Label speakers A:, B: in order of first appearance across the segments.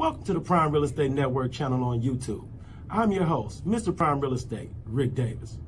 A: Welcome to the Prime Real Estate Network channel on YouTube. I'm your host, Mr. Prime Real Estate, Ric Davis.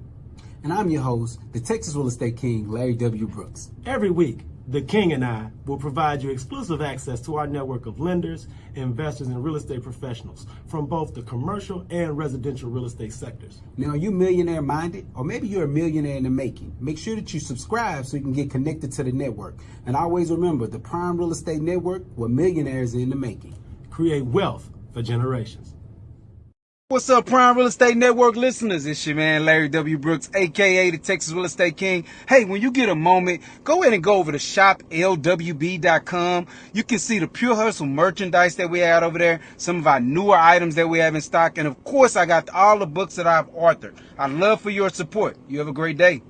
B: And I'm your host, the Texas Real Estate King, LarryWBrooks.
A: Every week, the King and I will provide you exclusive access to our network of lenders, investors, and real estate professionals from both the commercial and residential real estate sectors.
B: Now, are you millionaire minded? Or maybe you're a millionaire in the making. Make sure that you subscribe so you can get connected to the network. And always remember, the Prime Real Estate Network, where millionaires are in the making.
A: Create wealth for generations.
C: What's up, Prime Real Estate Network listeners? It's your man, LarryWBrooks, a.k.a. the Texas Real Estate King. Hey, when you get a moment, go ahead and go over to shoplwb.com. You can see the Pure Hustle merchandise that we have over there, some of our newer items that we have in stock, and of course, I got all the books that I've authored. I'd love for your support. You have a great day.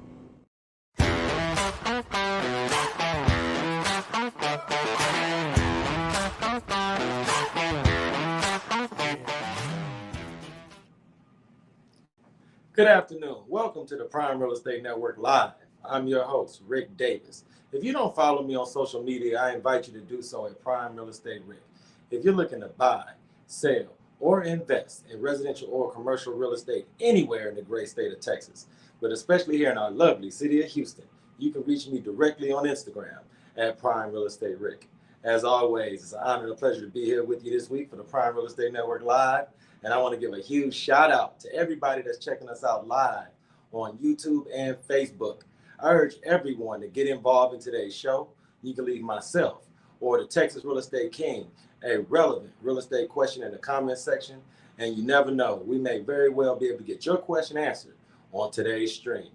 A: Good afternoon. Welcome to the Prime Real Estate Network Live. I'm your host, Ric Davis. If you don't follow me on social media, I invite you to do so at Prime Real Estate Ric. If you're looking to buy, sell, or invest in residential or commercial real estate anywhere in the great state of Texas, but especially here in our lovely city of Houston, you can reach me directly on Instagram at Prime Real Estate Ric. As always, it's an honor and a pleasure to be here with you this week for the Prime Real Estate Network Live. And I want to give a huge shout out to everybody that's checking us out live on YouTube and Facebook. I urge everyone to get involved in today's show. You can leave myself or the Texas Real Estate King a relevant real estate question in the comment section. And you never know, we may very well be able to get your question answered on today's stream.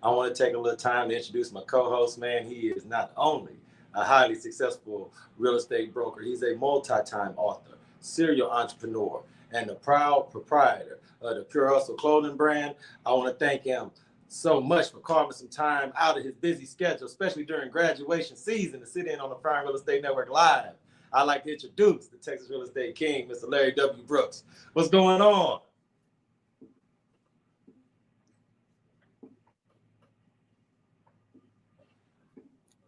A: I want to take a little time to introduce my co-host, man. He is not only a highly successful real estate broker, he's a multi-time author, serial entrepreneur, and the proud proprietor of the Pure Hustle clothing brand. I want to thank him so much for carving some time out of his busy schedule, especially during graduation season, to sit in on the Prime Real Estate Network Live. I'd like to introduce the Texas Real Estate King, Mr. Larry W. Brooks. What's going on?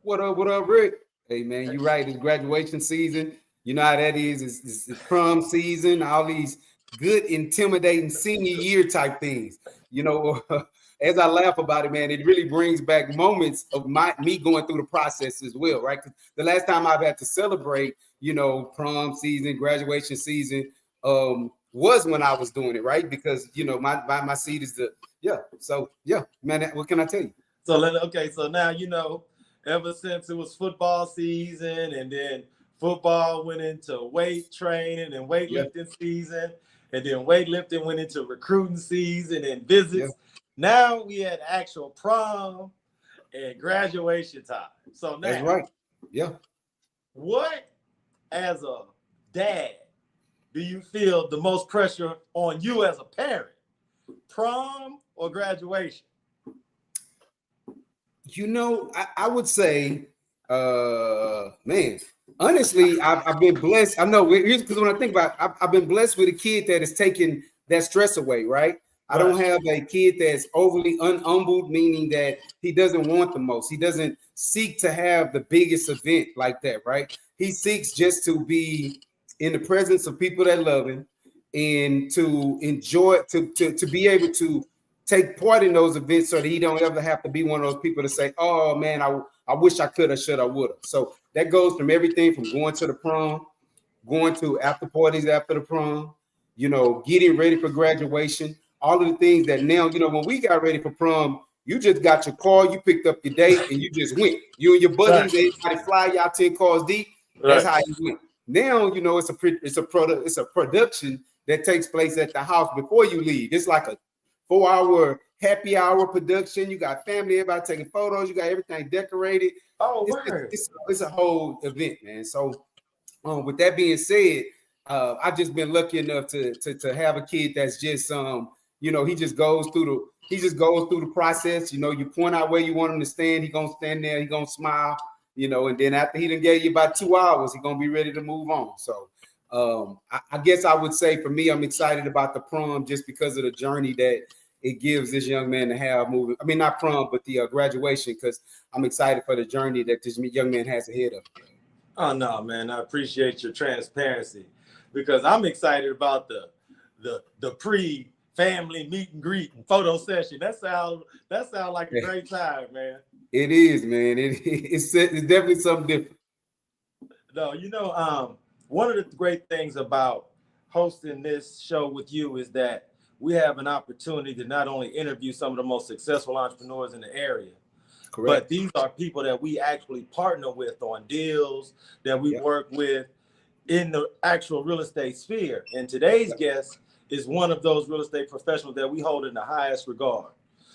C: What up, Rick? Hey, man, you're right. It's graduation season. You know how that is. It's prom season, all these good, intimidating senior year type things. You know, as I laugh about it, man, it really brings back moments of me going through the process as well, right? 'Cause the last time I've had to celebrate, you know, prom season, graduation season, was when I was doing it, right? Because, you know, my seat is So, man, what can I tell you?
A: So now, you know, ever since it was football season and then football went into weight training and weightlifting season, and then weightlifting went into recruiting season and visits. Yeah. Now we had actual prom and graduation time. So now,
C: that's right. Yeah.
A: What, as a dad, do you feel the most pressure on you as a parent? Prom or graduation?
C: You know, I would say, man, honestly, I've been blessed. I know, here's because when I think about it, I've been blessed with a kid that is taking that stress away, right? I don't have a kid that's overly unhumbled, meaning that he doesn't want the most. He doesn't seek to have the biggest event like that, right? He seeks just to be in the presence of people that love him and to enjoy, to be able to take part in those events so that he don't ever have to be one of those people to say, oh, man, I wish I could have, should I, would have. So that goes from everything from going to the prom, going to after parties after the prom, you know, getting ready for graduation, all of the things that now, you know, when we got ready for prom, you just got your car, you picked up your date, and you just went. You and your buddies, everybody fly y'all 10 cars deep. That's how you went. Now, you know, it's a production that takes place at the house before you leave. It's like a 4-hour happy hour production. You got family, everybody taking photos. You got everything decorated.
A: Oh,
C: it's a whole event, man. So, with that being said, I've just been lucky enough to have a kid that's just, you know, he just goes through the process. You know, you point out where you want him to stand. He gonna stand there. He gonna smile. You know, and then after he done gave you about 2 hours, he gonna be ready to move on. So, I guess I would say for me, I'm excited about the prom just because of the journey that it gives this young man to have moving. I mean, not prom, but the graduation, because I'm excited for the journey that this young man has ahead of him.
A: Oh, no, man. I appreciate your transparency. because I'm excited about the pre-family meet and greet and photo session. That sounds like a great time, man.
C: It is, man. It's definitely something different.
A: No, one of the great things about hosting this show with you is that we have an opportunity to not only interview some of the most successful entrepreneurs in the area,
C: Correct.
A: but these are people that we actually partner with on deals, that we work with in the actual real estate sphere. And today's guest is one of those real estate professionals that we hold in the highest regard.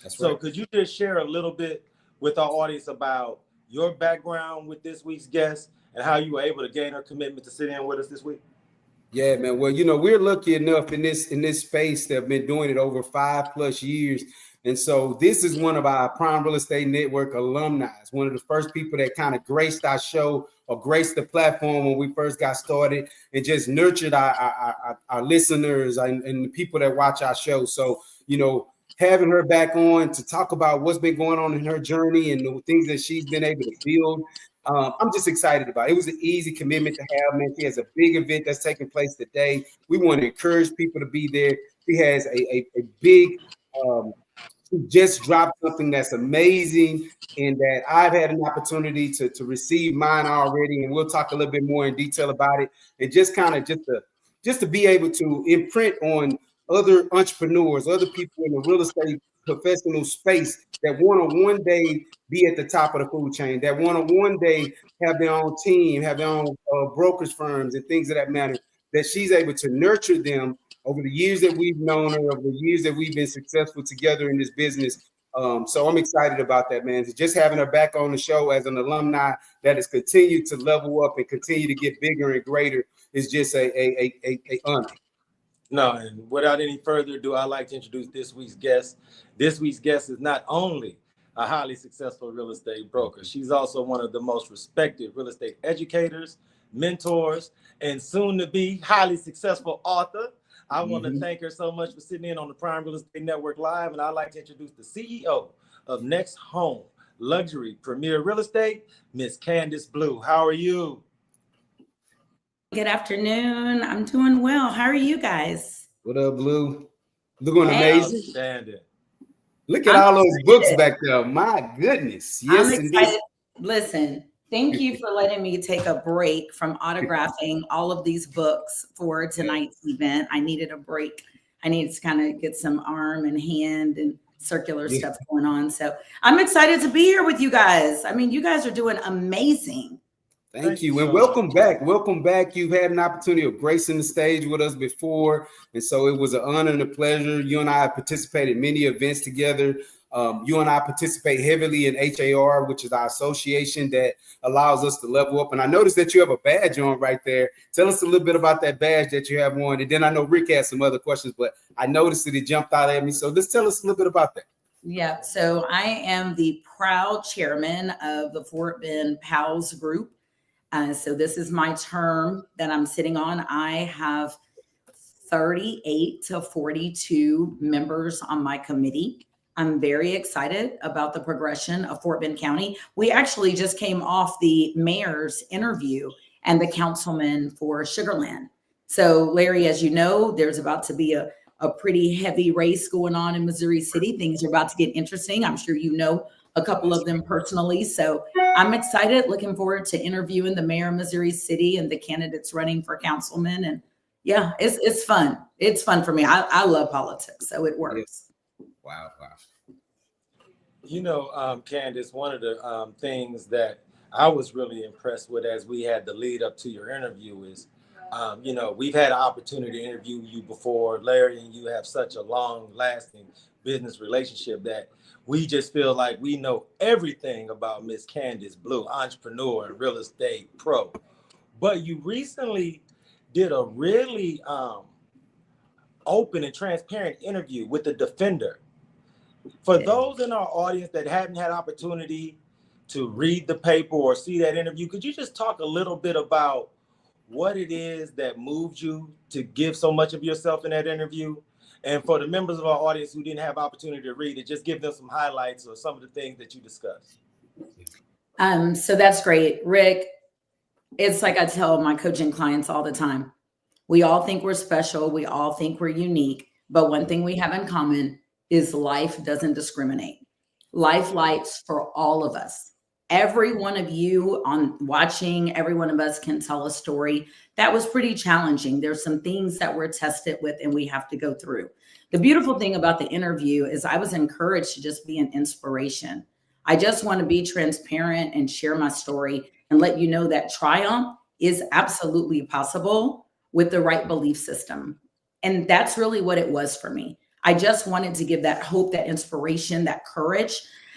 A: So could you just share a little bit with our audience about your background with this week's guest and how you were able to gain her commitment to sit in with us this week?
C: Yeah, man. Well, we're lucky enough in this space that have been doing it over 5+ years. And so this is one of our Prime Real Estate Network alumni. It's one of the first people that kind of graced our show or graced the platform when we first got started and just nurtured our listeners and the people that watch our show. So, having her back on to talk about what's been going on in her journey and the things that she's been able to build, I'm just excited about it. It was an easy commitment to have, man. She has a big event that's taking place today. We want to encourage people to be there. She has a big, she just dropped something that's amazing and that I've had an opportunity to receive mine already. And we'll talk a little bit more in detail about it. And just to be able to imprint on other entrepreneurs, other people in the real estate professional space that want to one day be at the top of the food chain, that want to one day have their own team, have their own brokerage firms and things of that matter, that she's able to nurture them over the years that we've known her, over the years that we've been successful together in this business. So I'm excited about that, man. Just having her back on the show as an alumni that has continued to level up and continue to get bigger and greater is just a honor.
A: No, and without any further ado, I'd like to introduce this week's guest. This week's guest is not only a highly successful real estate broker, she's also one of the most respected real estate educators, mentors, and soon to be highly successful author. I want to thank her so much for sitting in on the Prime Real Estate Network Live, and I'd like to introduce the CEO of Next Home Luxury Premier Real Estate, Miss Candace Blue. How are you?
D: Good afternoon. I'm doing well. How are you guys?
C: What up, Blue? Looking amazing.
A: Outstanding.
C: Look at all those books back there. My goodness. Yes,
D: I'm excited. Listen, thank you for letting me take a break from autographing all of these books for tonight's event. I needed a break. I needed to kind of get some arm and hand and circular stuff going on. So I'm excited to be here with you guys. I mean, you guys are doing amazing.
C: Thank you. And welcome back. Welcome back. You've had an opportunity of gracing the stage with us before. And so it was an honor and a pleasure. You and I have participated in many events together. You and I participate heavily in HAR, which is our association that allows us to level up. And I noticed that you have a badge on right there. Tell us a little bit about that badge that you have on. And then I know Rick has some other questions, but I noticed that it jumped out at me. So just tell us a little bit about that.
D: Yeah. So I am the proud chairman of the Fort Bend Pals Group. So this is my term that I'm sitting on. I have 38 to 42 members on my committee. I'm very excited about the progression of Fort Bend County. We actually just came off the mayor's interview and the councilman for Sugar Land. So Larry, as you know, there's about to be a pretty heavy race going on in Missouri City. Things are about to get interesting. I'm sure you know a couple of them personally. So I'm excited, looking forward to interviewing the mayor of Missouri City and the candidates running for councilman. And yeah, it's fun. It's fun for me. I love politics, so it works.
C: Wow.
A: You know, Candace, one of the things that I was really impressed with as we had the lead up to your interview is, we've had an opportunity to interview you before, Larry, and you have such a long lasting business relationship that we just feel like we know everything about Miss Candace Blue, entrepreneur and real estate pro. But you recently did a really open and transparent interview with the Defender. For those in our audience that hadn't had opportunity to read the paper or see that interview, could you just talk a little bit about what it is that moved you to give so much of yourself in that interview? And for the members of our audience who didn't have opportunity to read it, just give them some highlights or some of the things that you discussed.
D: So that's great, Rick. It's like I tell my coaching clients all the time. We all think we're special. We all think we're unique. But one thing we have in common is life doesn't discriminate. Life lights for all of us. Every one of you on watching, every one of us can tell a story that was pretty challenging. There's some things that we're tested with and we have to go through. The beautiful thing about the interview is I was encouraged to just be an inspiration. I just want to be transparent and share my story and let you know that triumph is absolutely possible with the right belief system. And that's really what it was for me. I just wanted to give that hope, that inspiration, that courage.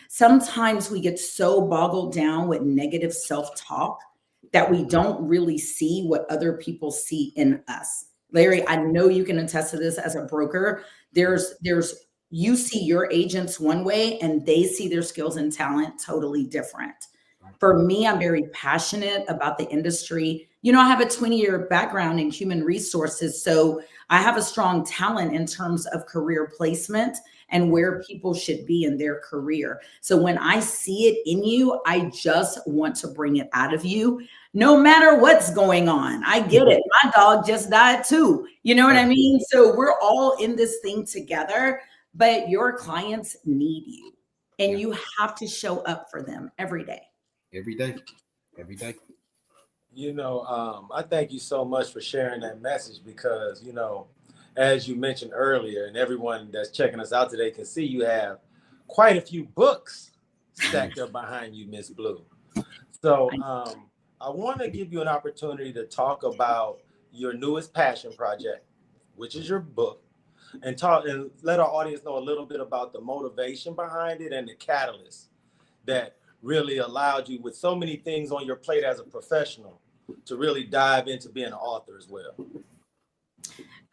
D: Sometimes we get so boggled down with negative self-talk that we don't really see what other people see in us. Larry, I know you can attest to this as a broker. You see your agents one way and they see their skills and talent totally different. For me, I'm very passionate about the industry. You know, I have a 20-year background in human resources, so I have a strong talent in terms of career placement and where people should be in their career. So when I see it in you, I just want to bring it out of you, no matter what's going on. I get it. My dog just died too. You know what I mean? So we're all in this thing together, but your clients need you and you have to show up for them every day.
C: Every day.
A: You know, I thank you so much for sharing that message because, you know, as you mentioned earlier, and everyone that's checking us out today can see you have quite a few books stacked up behind you, Miss Blue. So I want to give you an opportunity to talk about your newest passion project, which is your book, and let our audience know a little bit about the motivation behind it and the catalyst that really allowed you, with so many things on your plate as a professional, to really dive into being an author as well.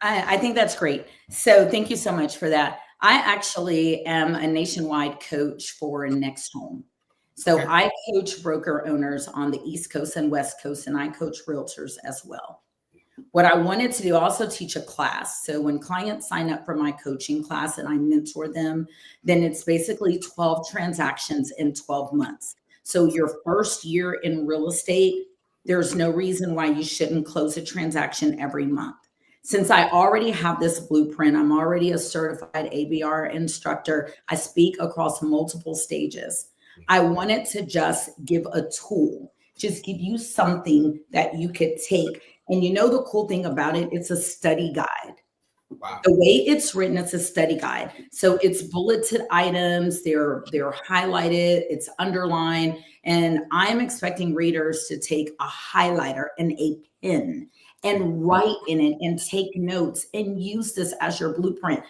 D: I think that's great. So thank you so much for that. I actually am a nationwide coach for Next Home. So okay. I coach broker owners on the East Coast and West Coast, and I coach realtors as well. What I wanted to do, also teach a class. So when clients sign up for my coaching class and I mentor them, then it's basically 12 transactions in 12 months. So your first year in real estate, there's no reason why you shouldn't close a transaction every month. Since I already have this blueprint, I'm already a certified ABR instructor. I speak across multiple stages. I wanted to just give a tool, just give you something that you could take. And you know, the cool thing about it, it's a study guide. Wow. The way it's written, it's a study guide. So it's bulleted items, they're highlighted, it's underlined. And I'm expecting readers to take a highlighter and a pen and write in it and take notes and use this as your blueprint.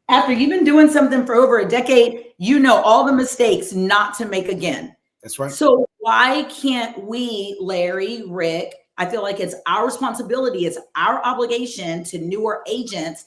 D: After you've been doing something for over a decade, you know all the mistakes not to make again.
C: That's right.
D: So why can't we, Larry, Rick, I feel like it's our responsibility, it's our obligation to newer agents,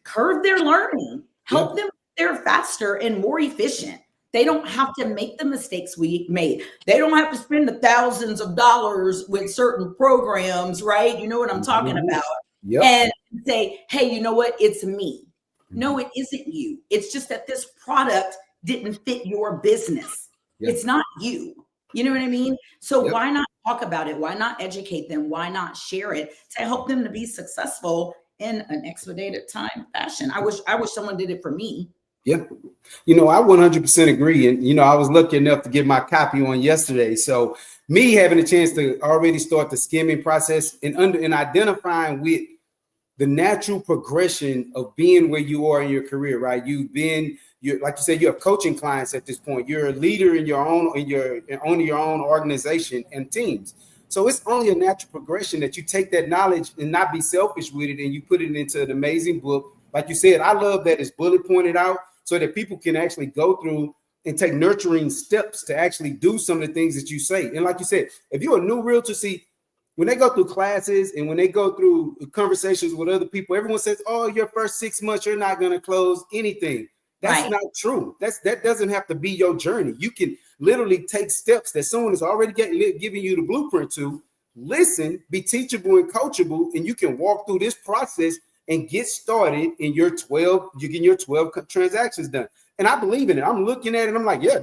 D: curve their learning, help them get there faster and more efficient. They don't have to make the mistakes we made. They don't have to spend the thousands of dollars with certain programs, right? You know what I'm talking about. Yep. And say, hey, you know what? It's me. No, it isn't you. It's just that this product didn't fit your business. Yep. It's not you. You know what I mean? So why not talk about it? Why not educate them? Why not share it to help them to be successful in an expedited time fashion? I wish someone did it for me.
C: Yeah. You know, I 100% agree. And, you know, I was lucky enough to get my copy on yesterday. So me having a chance to already start the skimming process and identifying with the natural progression of being where you are in your career, right? You're like you said, you have coaching clients at this point. You're a leader in your own organization and teams. So it's only a natural progression that you take that knowledge and not be selfish with it, and you put it into an amazing book. Like you said, I love that it's bullet pointed out so that people can actually go through and take nurturing steps to actually do some of the things that you say. And like you said, if you're a new realtor, see, when they go through classes and when they go through conversations with other people, everyone says, oh, your first 6 months, you're not going to close anything. That's not true. That doesn't have to be your journey. You can literally take steps that someone is already giving you the blueprint to. Listen, be teachable and coachable, and you can walk through this process and get started in your 12. You get your 12 transactions done. And I believe in it. I'm looking at it. I'm like, if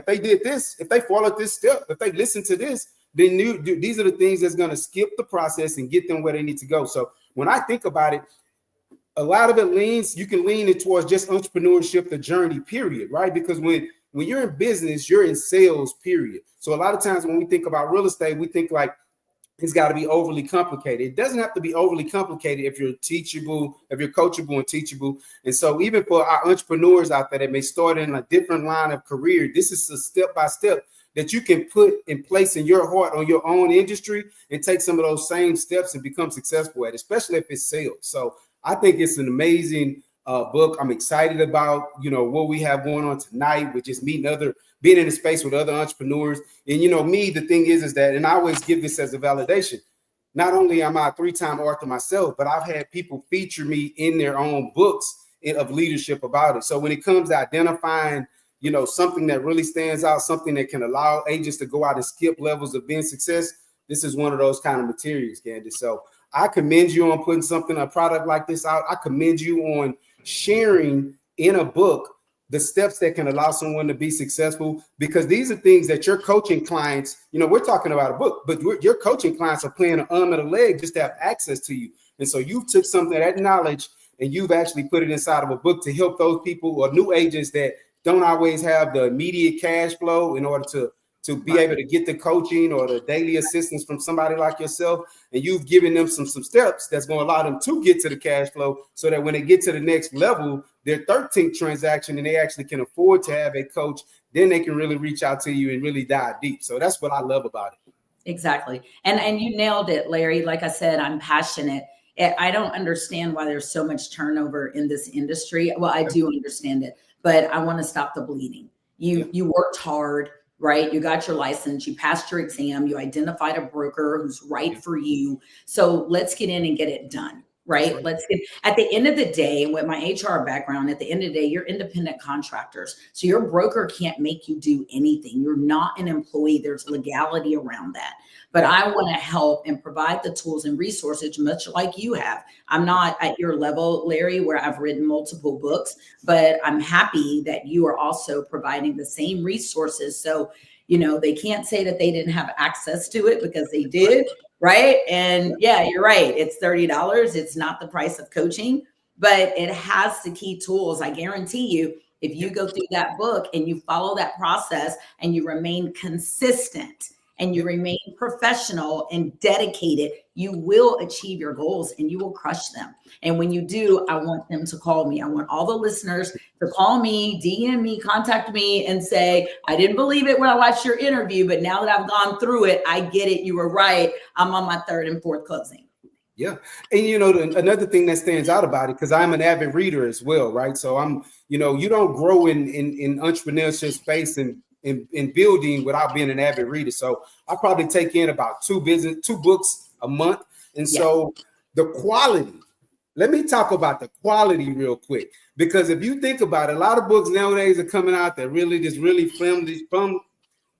C: they did this, if they followed this step, if they listened to this, then these are the things that's going to skip the process and get them where they need to go. So when I think about it, a lot of it you can lean it towards just entrepreneurship, the journey, period, right? Because when you're in business, you're in sales, period. So a lot of times when we think about real estate, we think like it's got to be overly complicated. It doesn't have to be overly complicated if you're teachable, if you're coachable and teachable. And so even for our entrepreneurs out there that may start in a different line of career, this is a step-by-step that you can put in place in your heart on your own industry and take some of those same steps and become successful at, especially if it's sales. So I think it's an amazing book. I'm excited about, what we have going on tonight with just being in a space with other entrepreneurs. And, me, the thing is that, and I always give this as a validation. Not only am I a 3-time author myself, but I've had people feature me in their own books of leadership about it. So when it comes to identifying, something that really stands out, something that can allow agents to go out and skip levels of being success, this is one of those kind of materials, Candace. So I commend you on putting a product like this out. I commend you on sharing in a book the steps that can allow someone to be successful, because these are things that your coaching clients, we're talking about a book, but your coaching clients are playing an arm and a leg just to have access to you. And so you took something, that knowledge, and you've actually put it inside of a book to help those people or new agents that don't always have the immediate cash flow in order to be able to get the coaching or the daily assistance from somebody like yourself. And you've given them some steps that's going to allow them to get to the cash flow so that when they get to the next level, their 13th transaction, and they actually can afford to have a coach, then they can really reach out to you and really dive deep. So that's what I love about it.
D: Exactly. And you nailed it, Larry. Like I said, I'm passionate. I don't understand why there's so much turnover in this industry. Well, I do understand it, but I want to stop the bleeding. You worked hard, right? You got your license, you passed your exam, you identified a broker who's right for you. So let's get in and get it done, right? Let's get, at the end of the day, with my HR background, at the end of the day, you're independent contractors. So your broker can't make you do anything. You're not an employee. There's legality around that. But I want to help and provide the tools and resources, much like you have. I'm not at your level, Larry, where I've written multiple books, but I'm happy that you are also providing the same resources. So, they can't say that they didn't have access to it, because they did, right? And yeah, you're right. It's $30. It's not the price of coaching, but it has the key tools. I guarantee you, if you go through that book and you follow that process and you remain consistent and you remain professional and dedicated, you will achieve your goals and you will crush them. And when you do, I want them to call me. I want all the listeners to call me, DM me, contact me and say, I didn't believe it when I watched your interview, but now that I've gone through it, I get it. You were right. I'm on my 3rd and 4th closing. Yeah.
C: And, another thing that stands out about it, because I'm an avid reader as well, right? So I'm, you don't grow in entrepreneurship space and in building without being an avid reader. So I probably take in about 2 books a month. And so the quality, let me talk about the quality real quick, because if you think about it, a lot of books nowadays are coming out that really from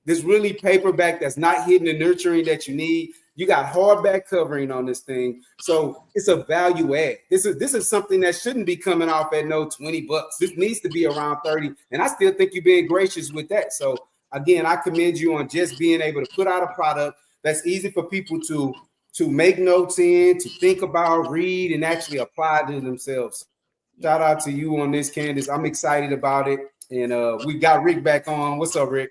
C: this really paperback that's not hitting the nurturing that you need. You got hardback covering on this thing. So it's a value add. This is something that shouldn't be coming off at no $20. This needs to be around 30. And I still think you're being gracious with that. So again, I commend you on just being able to put out a product that's easy for people to make notes in, to think about, read, and actually apply to themselves. Shout out to you on this, Candace. I'm excited about it. And we got Ric back on. What's up, Ric?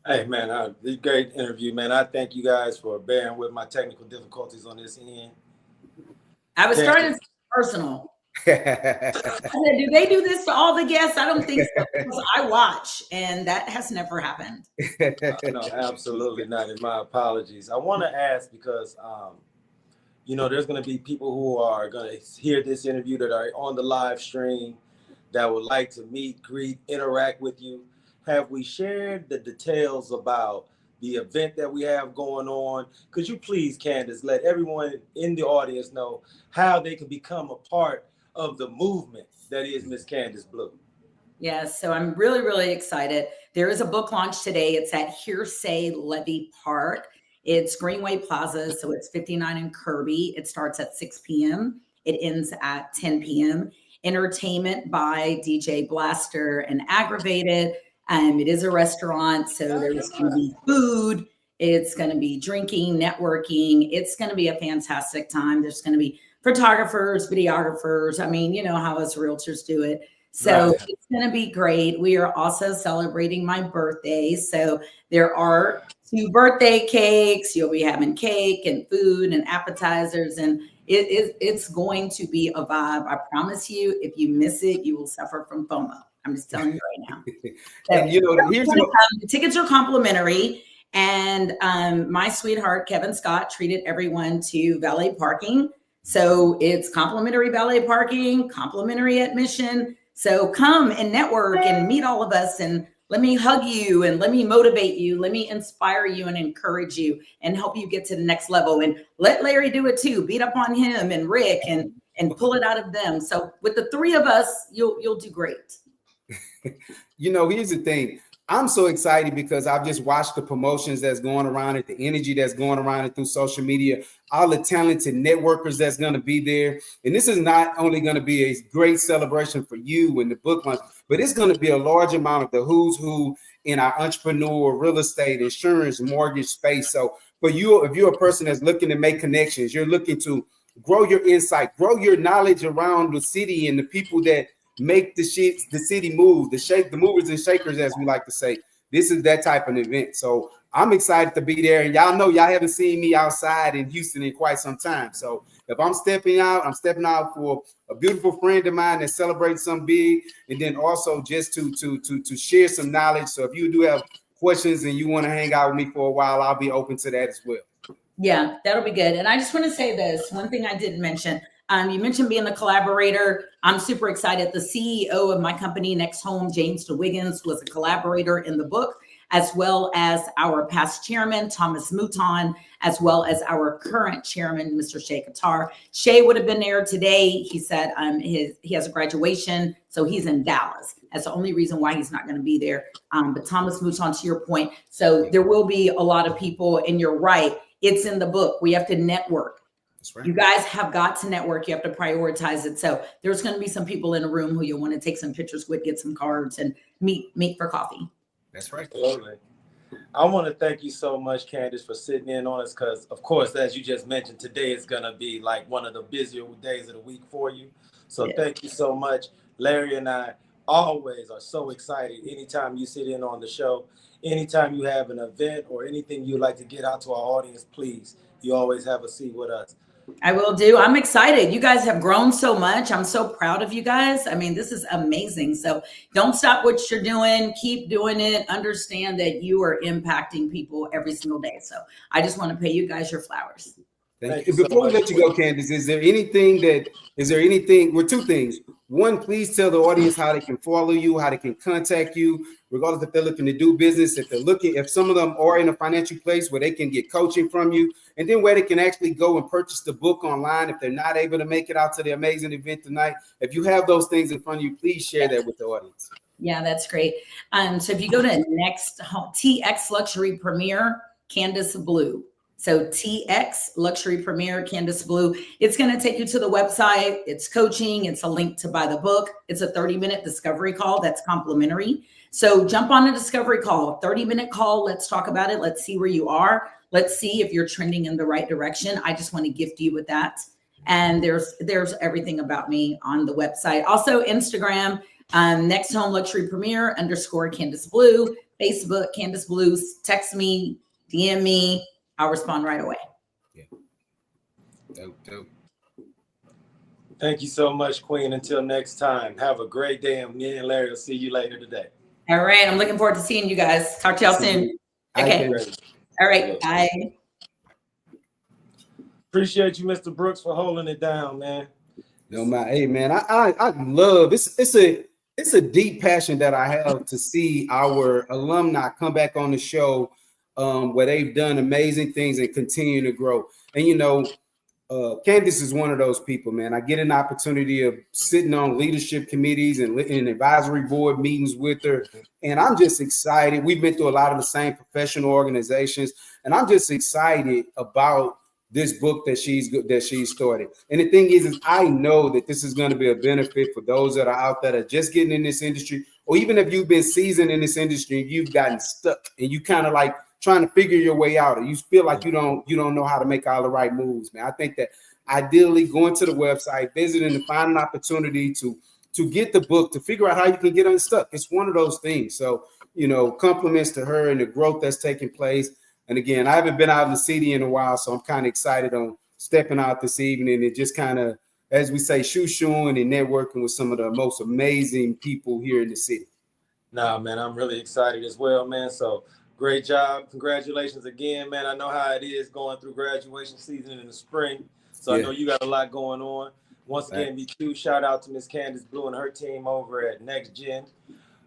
A: Hey, man, great interview, man. I thank you guys for bearing with my technical difficulties on this end.
D: I was starting to personal. I said, do they do this to all the guests? I don't think so, because I watch, and that has never happened.
A: No, absolutely not. And my apologies. I want to ask because, there's going to be people who are going to hear this interview that are on the live stream that would like to meet, greet, interact with you. Have we shared the details about the event that we have going on? Could you please, Candace, let everyone in the audience know how they can become a part of the movement that is Miss Candace Blue?
D: Yes, so I'm really, really excited. There is a book launch today. It's at Hearsay Levy Park. It's Greenway Plaza, so it's 59 in Kirby. It starts at 6 p.m. It ends at 10 p.m. Entertainment by DJ Blaster and Aggravated. It is a restaurant, so there's going to be food It's going to be drinking, networking. It's going to be a fantastic time. There's going to be photographers, videographers. I mean, you know how us realtors do it. So it's going to be great. We are also celebrating my birthday. So there are 2 birthday cakes. You'll be having cake and food and appetizers. And it's going to be a vibe. I promise you, if you miss it, you will suffer from FOMO. I'm just telling you right now. So,
C: and you know, here's
D: the tickets are complimentary. And my sweetheart, Kevin Scott, treated everyone to valet parking. So it's complimentary valet parking, complimentary admission. So come and network and meet all of us, and let me hug you and let me motivate you. Let me inspire you and encourage you and help you get to the next level. And let Larry do it too. Beat up on him and Rick and pull it out of them. So with the 3 of us, you'll do great.
C: You know, here's the thing. I'm so excited because I've just watched the promotions that's going around it, the energy that's going around it through social media, all the talented networkers that's going to be there. And this is not only going to be a great celebration for you and the book launch, but it's going to be a large amount of the who's who in our entrepreneur, real estate, insurance, mortgage space. So for you, if you're a person that's looking to make connections, you're looking to grow your insight, grow your knowledge around the city and the people that make the city move, the movers and shakers, as we like to say. This is that type of event. So I'm excited to be there. And y'all know y'all haven't seen me outside in Houston in quite some time. So if I'm stepping out, I'm stepping out for a beautiful friend of mine that celebrates something big, and then also just to share some knowledge. So if you do have questions and you want to hang out with me for a while, I'll be open to that as well.
D: Yeah, that'll be good. And I just want to say this, one thing I didn't mention. You mentioned being a collaborator. I'm super excited. The CEO of my company, Next Home, James DeWiggins, was a collaborator in the book, as well as our past chairman, Thomas Mouton, as well as our current chairman, Mr. Shay Qatar. Shay would have been there today. He said he has a graduation, so he's in Dallas. That's the only reason why he's not going to be there. But Thomas Mouton, to your point, so there will be a lot of people, and you're right. It's in the book. We have to network. Right. You guys have got to network. You have to prioritize it. So there's going to be some people in a room who you'll want to take some pictures with, get some cards, and meet for coffee.
C: That's right.
A: Absolutely. I want to thank you so much, Candace, for sitting in on us because, of course, as you just mentioned, today is going to be like one of the busier days of the week for you. So Thank you so much. Larry and I always are so excited anytime you sit in on the show. Anytime you have an event or anything you'd like to get out to our audience, please, you always have a seat with us.
D: I will do. I'm excited. You guys have grown so much. I'm so proud of you guys. I mean, this is amazing. So don't stop what you're doing. Keep doing it. Understand that you are impacting people every single day. So I just want to pay you guys your flowers.
C: Thank you. Before we let you go, Candace, is there anything, well, 2 things. One, please tell the audience how they can follow you, how they can contact you, regardless if they're looking to do business, if some of them are in a financial place where they can get coaching from you, and then where they can actually go and purchase the book online if they're not able to make it out to the amazing event tonight. If you have those things in front of you, please share that with the audience.
D: Yeah, that's great. So if you go to Next TX Luxury Premier, Candace Blue. So TX Luxury Premier, Candace Blue. It's going to take you to the website. It's coaching. It's a link to buy the book. It's a 30-minute discovery call that's complimentary. So jump on a discovery call, 30-minute call. Let's talk about it. Let's see where you are. Let's see if you're trending in the right direction. I just want to gift you with that. And there's everything about me on the website. Also Instagram, Next Home Luxury Premier _ Candace Blue, Facebook, Candace Blue. Text me, DM me. I'll respond right away.
C: Yeah. Dope.
A: Thank you so much, Queen. Until next time, have a great day. And me and Larry will see you later today.
D: All right. I'm looking forward to seeing you guys. Talk to y'all soon. Okay. All right. Bye.
A: Appreciate you, Mr. Brooks, for holding it down, man.
C: No, hey, man, I love it's a deep passion that I have to see our alumni come back on the show. Where they've done amazing things and continue to grow. And, you know, Candace is one of those people, man. I get an opportunity of sitting on leadership committees and in advisory board meetings with her. And I'm just excited. We've been through a lot of the same professional organizations. And I'm just excited about this book that she's started. And the thing is I know that this is going to be a benefit for those that are out there that are just getting in this industry, or even if you've been seasoned in this industry, you've gotten stuck and you kind of like trying to figure your way out, or you feel like you don't know how to make all the right moves, man. I think that ideally going to the website, visiting, and find an opportunity to get the book, to figure out how you can get unstuck. It's one of those things. So, compliments to her and the growth that's taking place. And again, I haven't been out in the city in a while, so I'm kind of excited on stepping out this evening and just kind of, as we say, shoo-shooing and networking with some of the most amazing people here in the city.
A: Nah, man, I'm really excited as well, man. So great job. Congratulations again, man. I know how it is going through graduation season in the spring. So I know you got a lot going on. Once again, be huge shout out to Miss Candace Blue and her team over at Next Gen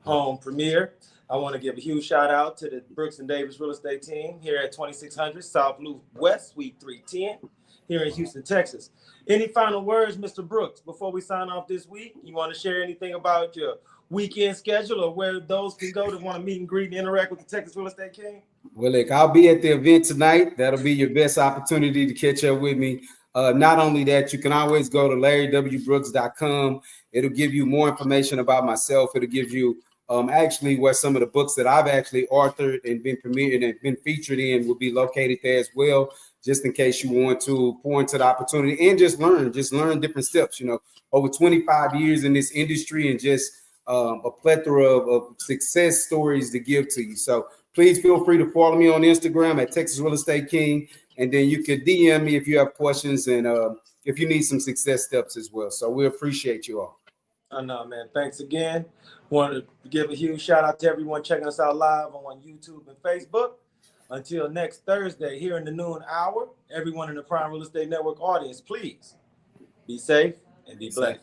A: Home Premier. I want to give a huge shout out to the Brooks and Davis real estate team here at 2600 South Loop West, Suite 310 here in Houston, Texas. Any final words, Mr. Brooks, before we sign off this week? You want to share anything about your weekend schedule or where those can go that want to meet and greet and interact with the Texas Real Estate King?
C: Well, look, I'll be at the event tonight. That'll be your best opportunity to catch up with me. Not only that, you can always go to LarryWBrooks.com. It'll give you more information about myself. It'll give you actually where some of the books that I've actually authored and been premiered and been featured in will be located there as well, just in case you want to pour into the opportunity and just learn different steps. Over 25 years in this industry and just a plethora of success stories to give to you. So please feel free to follow me on Instagram at Texas Real Estate King. And then you could DM me if you have questions and if you need some success steps as well. So we appreciate you all.
A: I know, man. Thanks again. Want to give a huge shout out to everyone checking us out live on YouTube and Facebook. Until next Thursday here in the noon hour, everyone in the Prime Real Estate Network audience, please be safe and be blessed.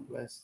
C: Blessed.